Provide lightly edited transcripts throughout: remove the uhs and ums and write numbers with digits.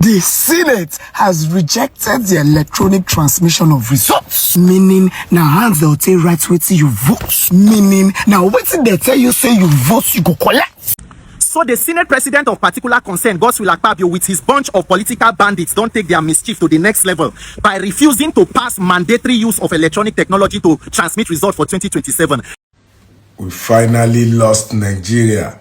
The Senate has rejected the electronic transmission of results, meaning now hands they'll take right wetin you vote, meaning now wetin they tell you say you vote you go collect. So the Senate president of particular concern, Godswill Akpabio, with his bunch of political bandits, don't take their mischief to the next level by refusing to pass mandatory use of electronic technology to transmit results for 2027. We finally lost Nigeria.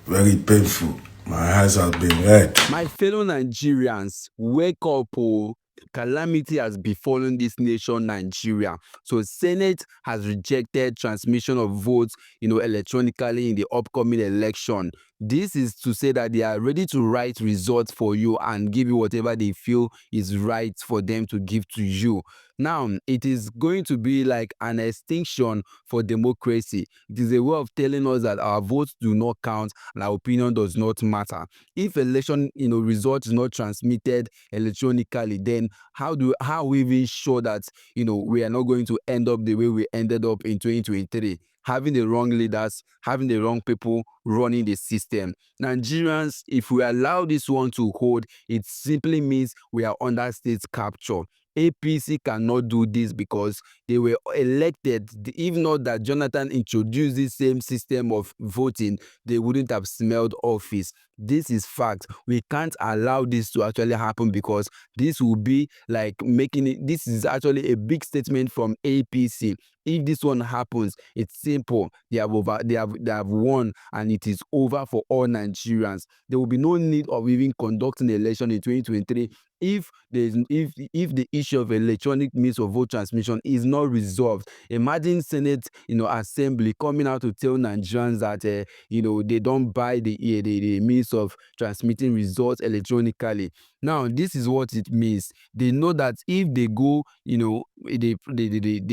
Very painful. My eyes have been red. My fellow Nigerians, wake up, oh. Calamity has befallen this nation, Nigeria. So Senate has rejected transmission of votes, electronically in the upcoming election. This is to say that they are ready to write results for you and give you whatever they feel is right for them to give to you. Now, it is going to be like an extinction for democracy. It is a way of telling us that our votes do not count and our opinion does not matter. If election, result is not transmitted electronically, then how are we even sure that, we are not going to end up the way we ended up in 2023? Having the wrong leaders, having the wrong people running the system. Nigerians, if we allow this one to hold, it simply means we are under state capture. APC cannot do this because they were elected. If not that Jonathan introduced this same system of voting, they wouldn't have smelled office. This is fact. We can't allow this to actually happen because this will be like making it. This is actually a big statement from APC. If this one happens, it's simple. They have won, and it is over for all Nigerians. There will be no need of even conducting the election in 2023 if the issue of electronic means of vote transmission is not resolved. Imagine Senate, Assembly coming out to tell Nigerians that they don't buy the means of transmitting results electronically. Now, this is what it means. They know that if they go, they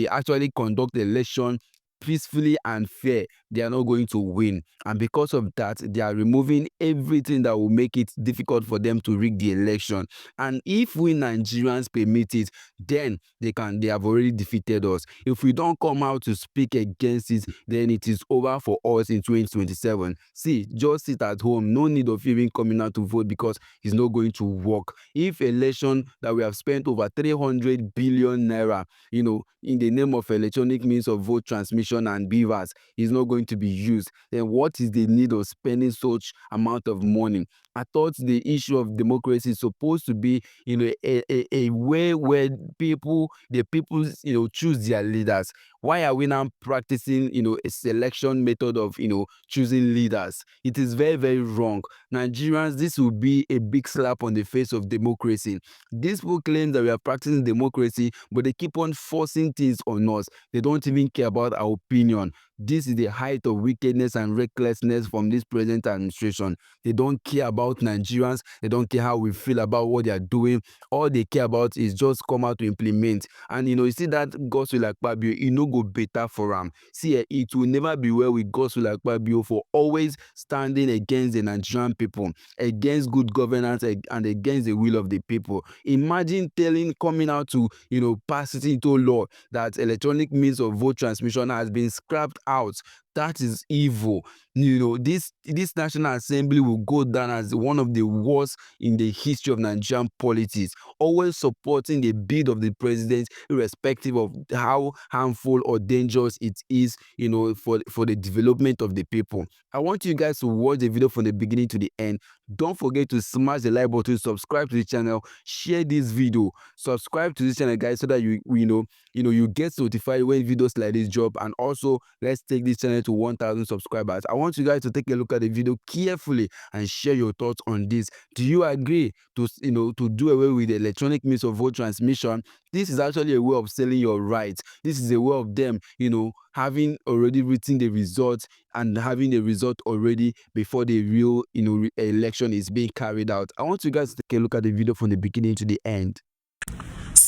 actually conduct the election peacefully and fair, they are not going to win. And because of that, they are removing everything that will make it difficult for them to rig the election. And if we Nigerians permit it, then they have already defeated us. If we don't come out to speak against it, then it is over for us in 2027. See, just sit at home. No need of even coming out to vote because it's not going to work. If election that we have spent over 300 billion naira, in the name of electronic means of vote transmission and beavers is not going to be used, then what is the need of spending such amount of money? I thought the issue of democracy is supposed to be, a way where the people, choose their leaders. Why are we now practicing, a selection method of, choosing leaders? It is very, very wrong. Nigerians, this will be a big slap on the face of democracy. These people claim that we are practicing democracy, but they keep on forcing things on us. They don't even care about our opinion. This is the height of wickedness and recklessness from this present administration. They don't care about Nigerians. They don't care how we feel about what they are doing. All they care about is just come out to implement. And you see that Godswill Akpabio, go better for him. See, it will never be well with Godswill Akpabio for always standing against the Nigerian people, against good governance and against the will of the people. Imagine coming out to pass it into law that electronic means of vote transmission has been scrapped out. That is evil. This National Assembly will go down as one of the worst in the history of Nigerian politics, always supporting the bid of the president, irrespective of how harmful or dangerous it is, for the development of the people. I want you guys to watch the video from the beginning to the end. Don't forget to smash the like button, subscribe to the channel, share this video, subscribe to this channel, guys, so that you get notified when videos like this drop. And also, let's take this channel to 1,000 subscribers. I want you guys to take a look at the video carefully and share your thoughts on this. Do you agree to do away with the electronic means of vote transmission? This is actually a way of selling your rights. This is a way of them, having already written the results and having the result already before the real, election is being carried out. I want you guys to take a look at the video from the beginning to the end.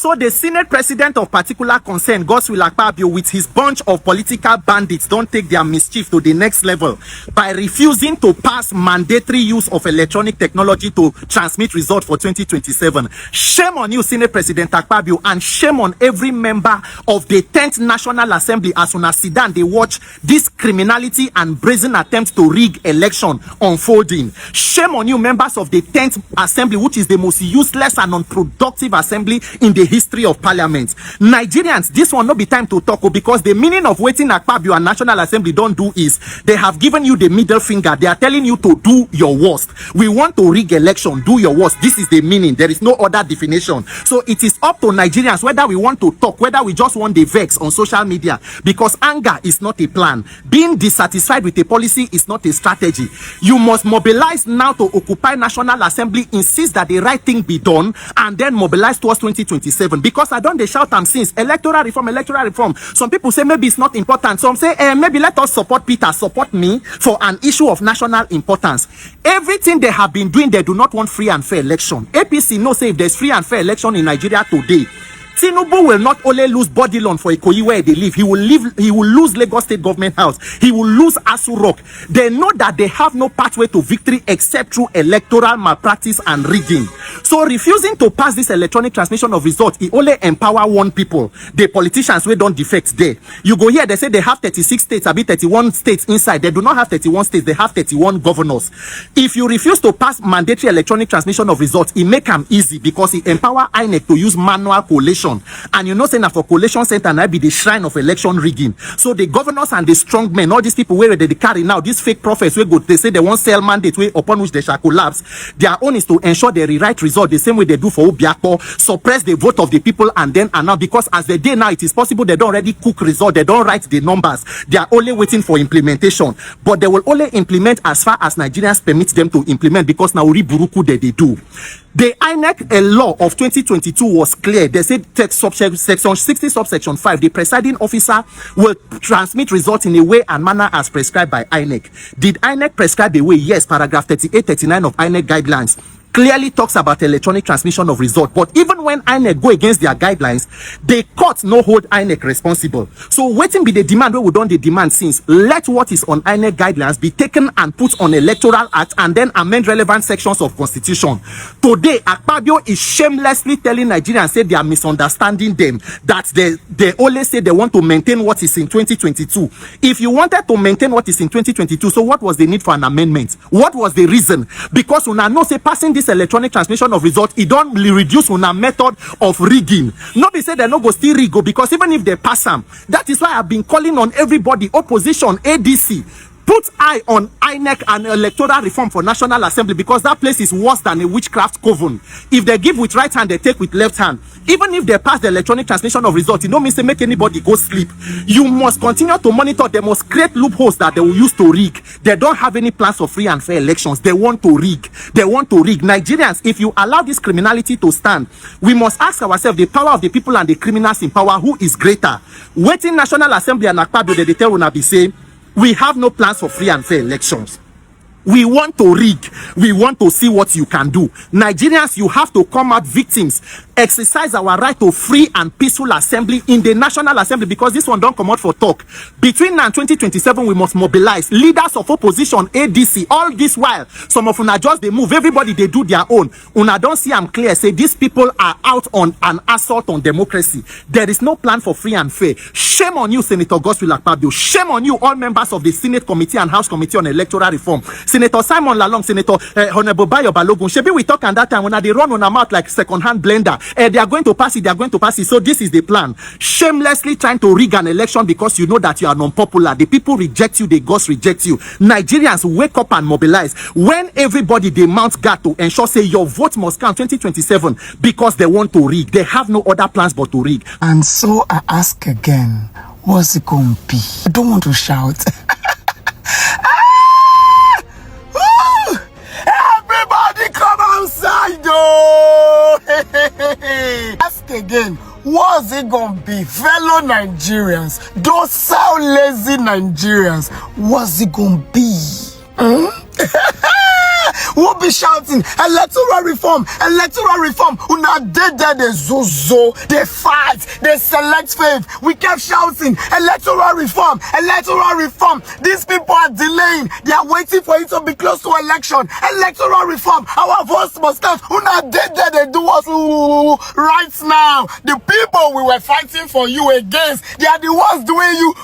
So the Senate president of particular concern, Godswill Akpabio, with his bunch of political bandits, don't take their mischief to the next level by refusing to pass mandatory use of electronic technology to transmit results for 2027. Shame on you, Senate President Akpabio, and shame on every member of the 10th National Assembly as on a sit down they watch this criminality and brazen attempt to rig election unfolding. Shame on you, members of the 10th Assembly, which is the most useless and unproductive assembly in the history of parliament. Nigerians, this will not be time to talk because the meaning of waiting Akpabio and National Assembly don't do is they have given you the middle finger. They are telling you to do your worst. We want to rig election, do your worst. This is the meaning. There is no other definition. So it is up to Nigerians whether we want to talk, whether we just want the vex on social media, because anger is not a plan. Being dissatisfied with a policy is not a strategy. You must mobilize now to occupy National Assembly, insist that the right thing be done, and then mobilize towards 2027. Because I don't they shout them since electoral reform, electoral reform. Some people say maybe it's not important. Some say maybe let us support Peter, support me for an issue of national importance. Everything they have been doing, they do not want free and fair election. APC knows say if there's free and fair election in Nigeria today, Tinubu will not only lose body loan for Ikoyi where they live, he will lose Lagos State Government House, he will lose Asu Rock. They know that they have no pathway to victory except through electoral malpractice and rigging. So refusing to pass this electronic transmission of results, it only empower one people, the politicians who don't defect there. You go here, they say they have 36 states, a bit 31 states inside. They do not have 31 states, they have 31 governors. If you refuse to pass mandatory electronic transmission of results, it make them easy because it empower INEC to use manual collation. And you know, saying that for collation center and I be the shrine of election rigging. So the governors and the strong men, all these people where they carry now, these fake prophets where go, they say they won't sell mandate way upon which they shall collapse. Their own is to ensure they rewrite result the same way they do for Obiako, suppress the vote of the people and then announce, because as the day now it is possible they don't already cook result, they don't write the numbers, they are only waiting for implementation. But they will only implement as far as Nigerians permit them to implement, because now Buruku they do. The INEC law of 2022 was clear. They said section 60 subsection 5, the presiding officer will transmit results in a way and manner as prescribed by INEC. Did INEC prescribe a way? Yes. Paragraph 38, 39 of INEC guidelines clearly talks about electronic transmission of result. But even when INEC go against their guidelines, the court no hold INEC responsible. So waiting be the demand where we don't the demand since. Let what is on INEC guidelines be taken and put on Electoral Act and then amend relevant sections of Constitution. Today, Akpabio is shamelessly telling Nigerians say they are misunderstanding them, that they only say they want to maintain what is in 2022. If you wanted to maintain what is in 2022, so what was the need for an amendment? What was the reason? Because una know say passing this electronic transmission of results, it don't reduce una method of rigging. Nobody said they no go still rig, because even if they pass them, that is why I've been calling on everybody, opposition, ADC, put eye on INEC and electoral reform for National Assembly, because that place is worse than a witchcraft coven. If they give with right hand, they take with left hand. Even if they pass the electronic transmission of results, it don't mean to make anybody go sleep. You must continue to monitor. They must create loopholes that they will use to rig. They don't have any plans for free and fair elections. They want to rig. They want to rig. Nigerians, if you allow this criminality to stand, we must ask ourselves, the power of the people and the criminals in power, who is greater? Waiting National Assembly and Akpabio, they tell una be say, we have no plans for free and fair elections. We want to rig. We want to see what you can do. Nigerians, you have to come out victims. Exercise our right to free and peaceful assembly in the National Assembly, because this one don't come out for talk. Between now and 2027, we must mobilize leaders of opposition, ADC. All this while, some of una just they move. Everybody they do their own. Una don't see I'm clear. Say these people are out on an assault on democracy. There is no plan for free and fair. Shame on you, Senator Godswill Akpabio. Shame on you, all members of the Senate Committee and House Committee on Electoral Reform. Senator Simon Lalong, Senator Honorable Bayo Balogun. Shebi we talk and that time when they run on a mouth like second-hand blender. They are going to pass it. They are going to pass it. So this is the plan. Shamelessly trying to rig an election because you know that you are unpopular. The people reject you. The gods reject you. Nigerians, wake up and mobilize. When everybody they mount guard to ensure say your vote must count 2027 because they want to rig. They have no other plans but to rig. And so I ask again, what's it going to be? I don't want to shout. Everybody come outside, though. Ask again, what's it gonna be? Fellow Nigerians, docile, lazy Nigerians, what's it gonna be? We'll be shouting, electoral reform, electoral reform. Una dead there, they zozo, they fight, they select faith. We kept shouting, electoral reform, electoral reform. These people are delaying. They are waiting for it to be close to election. Electoral reform. Our voice must count. Una dead there, they do us right now. The people we were fighting for you against, they are the ones doing you.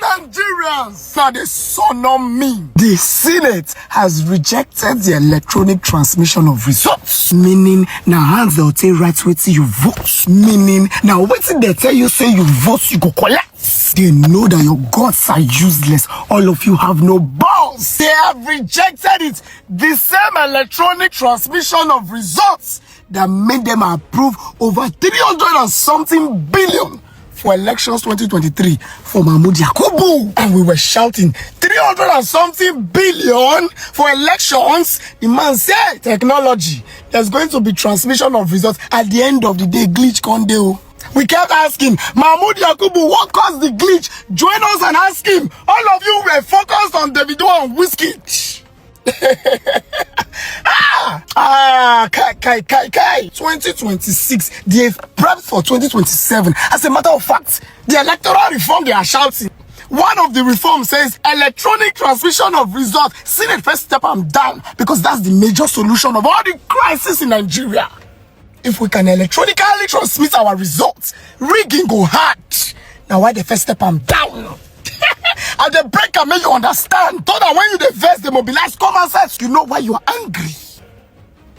Nigerians. Now they son on me. The Senate has rejected the electronic transmission of results. Meaning, now hands they'll take right way till you vote. Meaning, now waiting they tell you say you vote, you go collect. They know that your gods are useless. All of you have no balls. They have rejected it. The same electronic transmission of results that made them approve over 300 and something billion for elections 2023 for Mahmoud Yakubu. And we were shouting 300 and something billion for elections. The man said technology. There's going to be transmission of results. At the end of the day, glitch Condeo. We kept asking, Mahmoud Yakubu, what caused the glitch? Join us and ask him. All of you were focused on Davido and Whiskey. Kai. 2026, they've prepped for 2027. As a matter of fact, the electoral reform they are shouting. One of the reforms says electronic transmission of results. Senate first step them down because that's the major solution of all the crises in Nigeria. If we can electronically transmit our results, rigging go hard. Now why the first step them down? And the breaker make you understand. So that when you the verse, the mobilized common sense, you know why you are angry.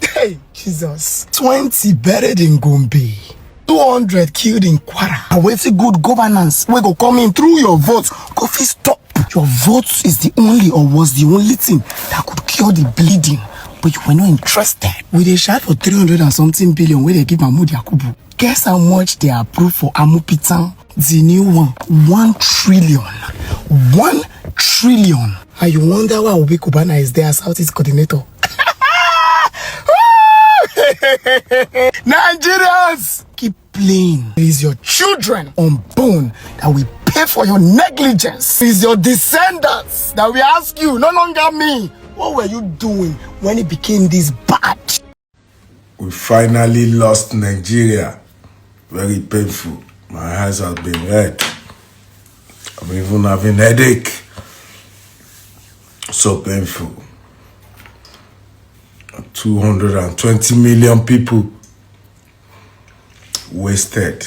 Hey, Jesus. 20 buried in Gombe. 200 killed in Kwara. Awaiting good governance. We go come in through your votes. Coffee stop. Your votes is the only or was the only thing that could cure the bleeding. But you were not interested. We they shout for 300 and something billion where they give Mahmoud Yakubu. Guess how much they approved for Amupitan? The new one. 1 trillion. 1 trillion. And you wonder why Obi Kubana is there as Southeast coordinator. Nigerians, keep playing. It is your children unborn that will pay for your negligence. It is your descendants that will ask you, no longer me, what were you doing when it became this bad? We finally lost Nigeria. Very painful. My eyes have been red. I'm even having headache. So painful. 220 million people wasted.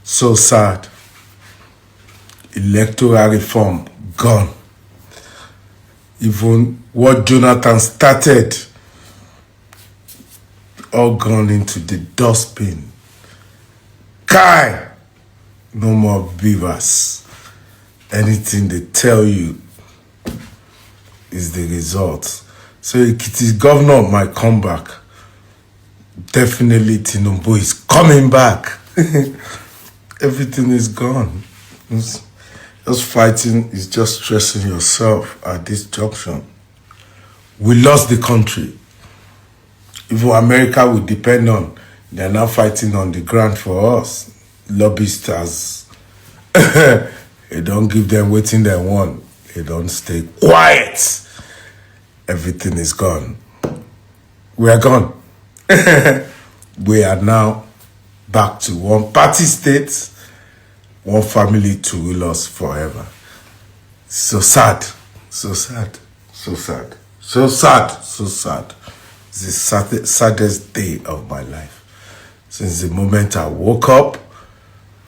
So sad. Electoral reform gone. Even what Jonathan started, all gone into the dustbin. Kai! No more beavers. Anything they tell you is the result. So Ekiti's governor might come back. Definitely Tinubu is coming back. Everything is gone. Just fighting is just stressing yourself at this junction. We lost the country. Even America will depend on. They're now fighting on the ground for us. Lobbyists, they don't give them waiting they want. They don't stay quiet. Everything is gone. We are gone. We are now back to one party state, one family to rule us forever. So sad. So sad. So sad. So sad. So sad. It's the saddest day of my life. Since the moment I woke up,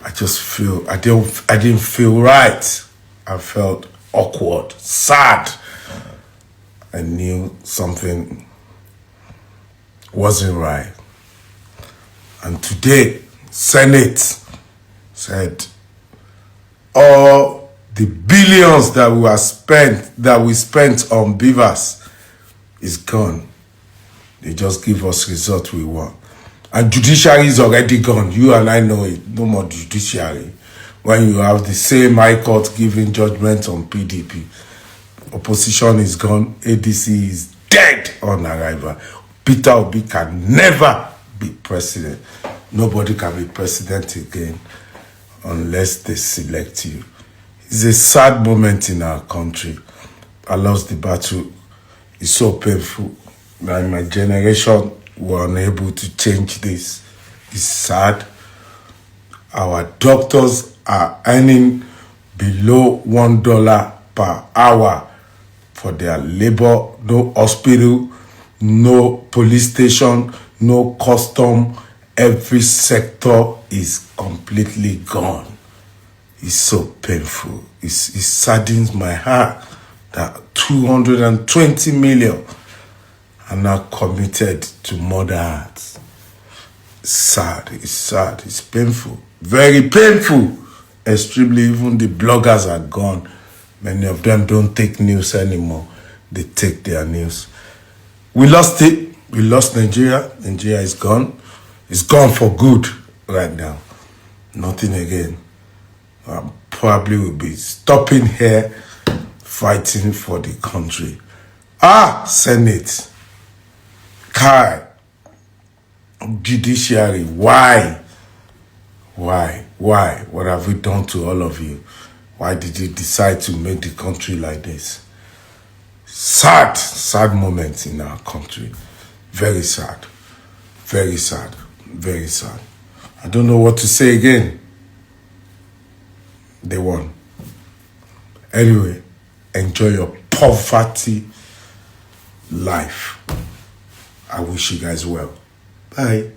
I just feel, I didn't feel right. I felt awkward, sad. I knew something wasn't right. And today, Senate said all the billions that we spent on beavers is gone. They just give us results we want. And judiciary is already gone. You and I know it. No more judiciary. When you have the same high court giving judgment on PDP. Opposition is gone. ADC is dead on arrival. Peter Obi can never be president. Nobody can be president again unless they select you. It's a sad moment in our country. I lost the battle. It's so painful that my generation were unable to change this. It's sad. Our doctors are earning below $1 per hour for their labor. No hospital, no police station, no custom. Every sector is completely gone. It's so painful. It saddens my heart that 220 million are now committed to murder acts. Sad, it's painful, very painful, extremely. Even the bloggers are gone. Many of them don't take news anymore. They take their news. We lost it. We lost Nigeria. Nigeria is gone. It's gone for good right now. Nothing again. Probably will be stopping here, fighting for the country. Senate. Kai. Judiciary. Why? What have we done to all of you? Why did you decide to make the country like this? Sad moment in our country. Very sad. Very sad. Very sad. I don't know what to say again. They won. Anyway, enjoy your poverty life. I wish you guys well. Bye.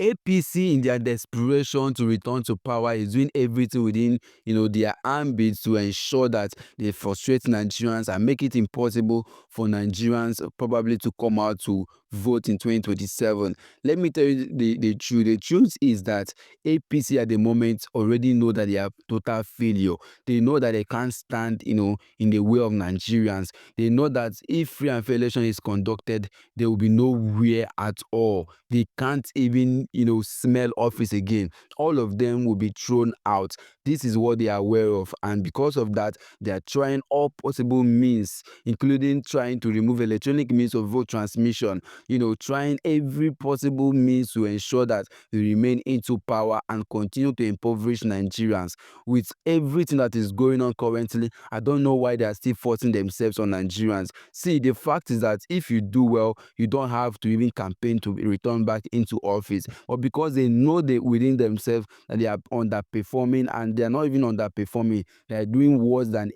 APC, in their desperation to return to power, is doing everything within their ambit to ensure that they frustrate Nigerians and make it impossible for Nigerians probably to come out to vote in 2027. Let me tell you the truth. The truth is that APC at the moment already know that they are total failure. They know that they can't stand in the way of Nigerians. They know that if free and fair election is conducted, there will be nowhere at all. They can't even smell office again. All of them will be thrown out. This is what they are aware of, and because of that, they are trying all possible means, including trying to remove electronic means of vote transmission, trying every possible means to ensure that they remain into power and continue to impoverish Nigerians. With everything that is going on currently, I don't know why they are still forcing themselves on Nigerians. See, the fact is that if you do well, you don't have to even campaign to return back into office. But because they know within themselves that they are underperforming, and they are not even underperforming, they are doing worse than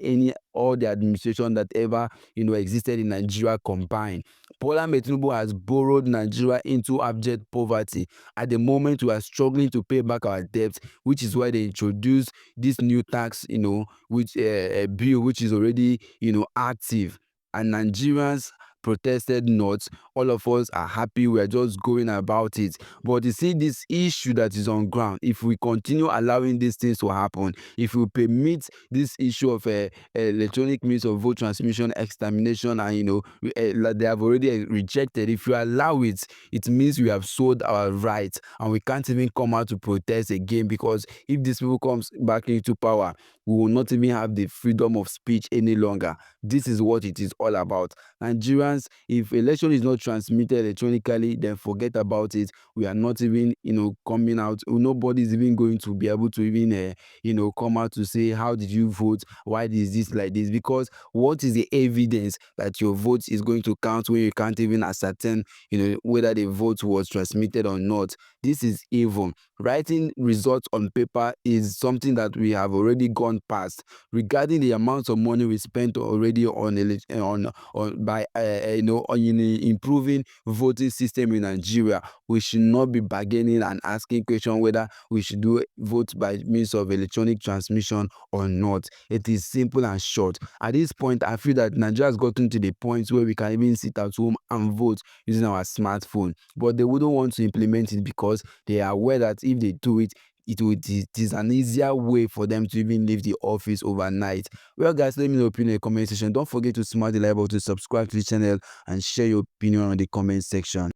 all the administration that ever existed in Nigeria combined. Bola Tinubu has borrowed Nigeria into abject poverty. At the moment, we are struggling to pay back our debt, which is why they introduced this new tax, which a bill which is already active, and Nigerians protested not. All of us are happy. We are just going about it. But you see, this issue that is on ground, if we continue allowing these things to happen, if we permit this issue of electronic means of vote transmission extermination, and they have already rejected, if you allow it, it means we have sold our rights, and we can't even come out to protest again, because if these people comes back into power, we will not even have the freedom of speech any longer. This is what it is all about. Nigerians, if election is not transmitted electronically, then forget about it. We are not even coming out. Nobody is even going to be able to even come out to say, how did you vote, why is this like this? Because what is the evidence that your vote is going to count when you can't even ascertain whether the vote was transmitted or not? This is evil. Writing results on paper is something that we have already gone past. Regarding the amount of money we spent already on improving voting system in Nigeria, we should not be bargaining and asking questions whether we should do vote by means of electronic transmission or not. It is simple and short. At this point, I feel that Nigeria has gotten to the point where we can even sit at home and vote using our smartphone, but they wouldn't want to implement it because they are aware that if they do it, it is an easier way for them to even leave the office overnight. Well, guys, let me know your opinion in the comment section. Don't forget to smash the like button, to subscribe to the channel, and share your opinion on the comment section.